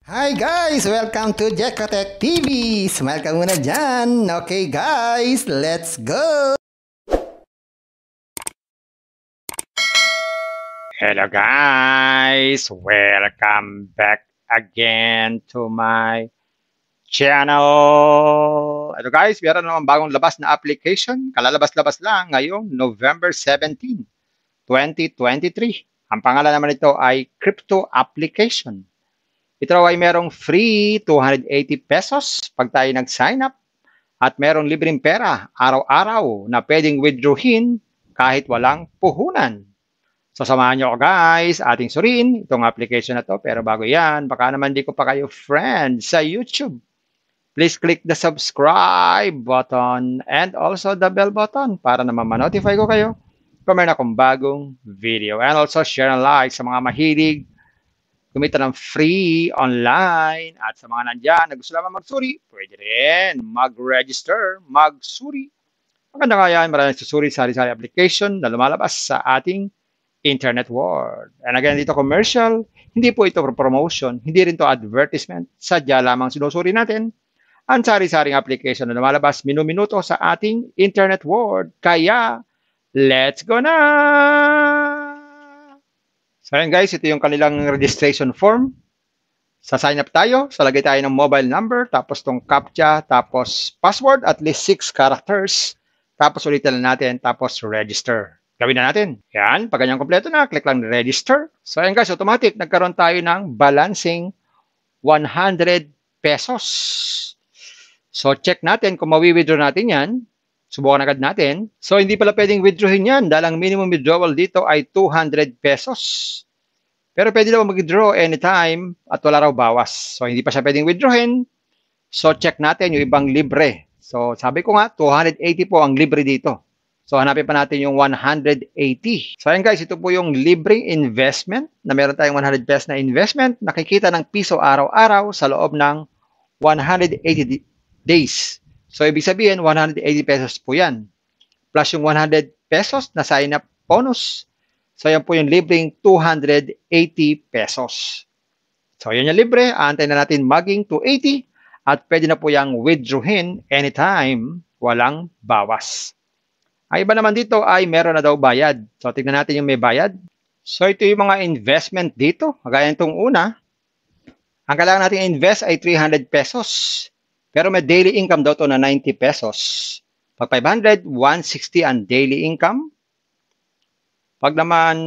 Hi guys! Welcome to Jekotech TV! Smile ka muna dyan! Okay guys, let's go! Hello guys! Welcome back again to my channel! Ito guys, meron naman bagong labas na application. Kalalabas-labas lang ngayong November 17, 2023. Ang pangalan naman nito ay Crypto Application. Ito ay merong free 280 pesos pag tayo nag-sign up at merong libreng pera araw-araw na pwedeng withdrawin kahit walang puhunan. So samahan nyo ako guys, ating suriin itong application na to. Pero bago yan, baka naman di ko pa kayo friend sa YouTube. Please click the subscribe button and also the bell button para naman ma-notify ko kayo kung meron akong bagong video. And also share and like sa mga mahilig kumita ng free online. At sa mga nandyan na gusto lamang magsuri, pwede rin mag-register, magsuri. Maganda nga yan, maraming susuri sa sari-sari application na lumalabas sa ating internet world. And again, dito commercial, hindi po ito promotion, hindi rin to advertisement. Sadya lamang sinusuri natin ang sari-saring application na lumalabas minu-minuto sa ating internet world. Kaya, let's go na! So ayan guys, ito yung kanilang registration form. Sa sign up tayo, salagay tayo ng mobile number, tapos tong CAPTCHA, tapos password, at least 6 characters. Tapos ulitin na natin, tapos register. Gawin na natin. Yan, pag ganyan kompleto na, click lang register. So ayan guys, automatic, nagkaroon tayo ng balancing 100 pesos. So check natin kung mawi-withdraw natin yan. Subukan agad natin. So hindi pala pwedeng withdrawin yan dahil ang minimum withdrawal dito ay 200 pesos. Pero pwede daw mag-withdraw anytime at wala raw bawas. So hindi pa siya pwedeng withdrawin. So check natin yung ibang libre. So sabi ko nga, 280 po ang libre dito. So hanapin pa natin yung 180. So ayan guys, ito po yung libreng investment na meron tayong 100 pesos na investment. Nakikita ng piso araw-araw sa loob ng 180 days. So ibig sabihin, 180 pesos po yan. Plus yung 100 pesos na sign up bonus. So yan po yung libreng 280 pesos. So yan yung libre. Aantayin na natin maging 280 at pwede na po yung withdrawin anytime, walang bawas. Ang iba naman dito ay meron na daw bayad. So tignan natin yung may bayad. So ito yung mga investment dito. Kagaya itong una. Ang kailangan natin invest ay 300 pesos. Pero may daily income daw to na 90 pesos. Pag 500, 160 ang daily income. Pag naman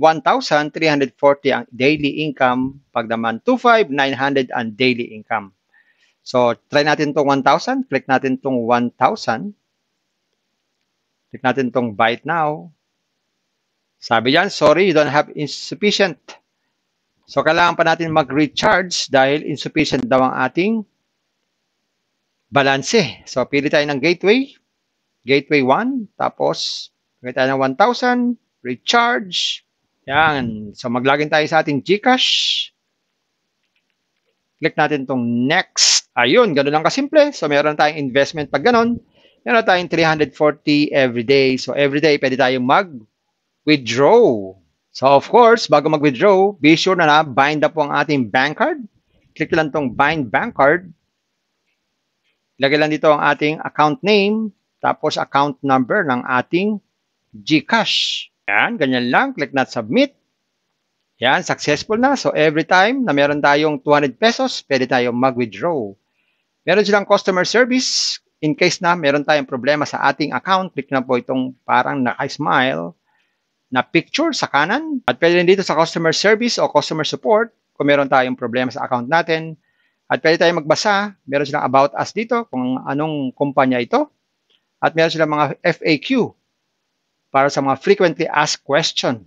1,000, 340 ang daily income. Pag naman 2,500, 900 ang daily income. So, try natin itong 1,000. Click natin itong 1,000. Click natin itong buy it now. Sabi dyan, sorry, you don't have insufficient. So, kailangan pa natin mag-recharge dahil insufficient daw ang ating balance. So, pili tayo ng gateway. Gateway 1. Tapos, pili tayo ng 1,000. Recharge. Yan. So, maglagin tayo sa ating GCash. Click natin itong next. Ayun, gano'n lang kasimple. So, meron tayong investment pag gano'n. Meron tayong 340 everyday. So, everyday, pwede tayong mag-withdraw. So, of course, bago mag-withdraw, be sure na bind up po ang ating bank card. Click lang itong bind bank card. Lagay lang dito ang ating account name, tapos account number ng ating GCash. Yan, ganyan lang. Click na submit. Yan, successful na. So, every time na meron tayong 200 pesos, pwede tayong mag-withdraw. Meron silang customer service. In case na meron tayong problema sa ating account, click na po itong parang naka-smile na picture sa kanan. At pwede rin dito sa customer service o customer support kung meron tayong problema sa account natin. At pwede tayong magbasa. Meron silang about us dito kung anong kumpanya ito. At meron silang mga FAQ para sa mga frequently asked question.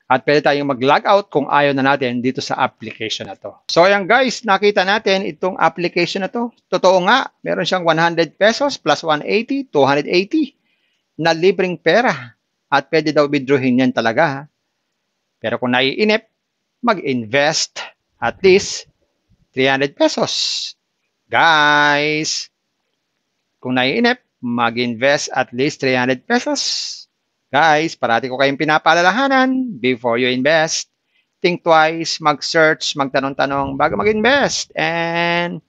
At pwede tayong mag-log out kung ayaw na natin dito sa application na to. So ayan guys, nakita natin itong application na to. Totoo nga, meron siyang 100 pesos plus 180, 280 na libreng pera. At pwede daw withdrawin yan talaga. Pero kung naiinip, mag-invest at least 300 pesos. Guys, kung naiinip, mag-invest at least 300 pesos. Guys, parati ko kayong pinapaalalahanan before you invest, think twice, mag-search, magtanong-tanong bago mag-invest. And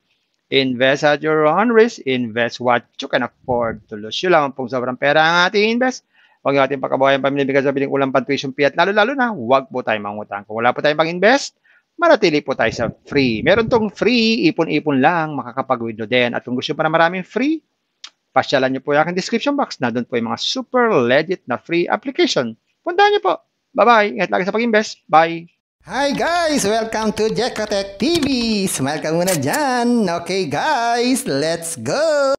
invest at your own risk. Invest what you can afford to lose. Yun lang pong sobrang pera ang ating invest. Huwag natin pagkabuhayan pamilya bigay sa biling ulang tuition fee at lalo-lalo na, huwag po tayo mangutang. Kung wala po tayong pang-invest, manatili po tayo sa free. Meron tong free, ipon-ipon lang, makakapag-withdraw din. At kung gusto pa na maraming free, pasyalan niyo po yung aking description box na doon po yung mga super legit na free application. Puntahan niyo po. Bye-bye. Ingat lagi sa pag-invest. Bye. Hi guys! Welcome to Jekotech TV! Smile ka muna dyan! Okay guys, let's go!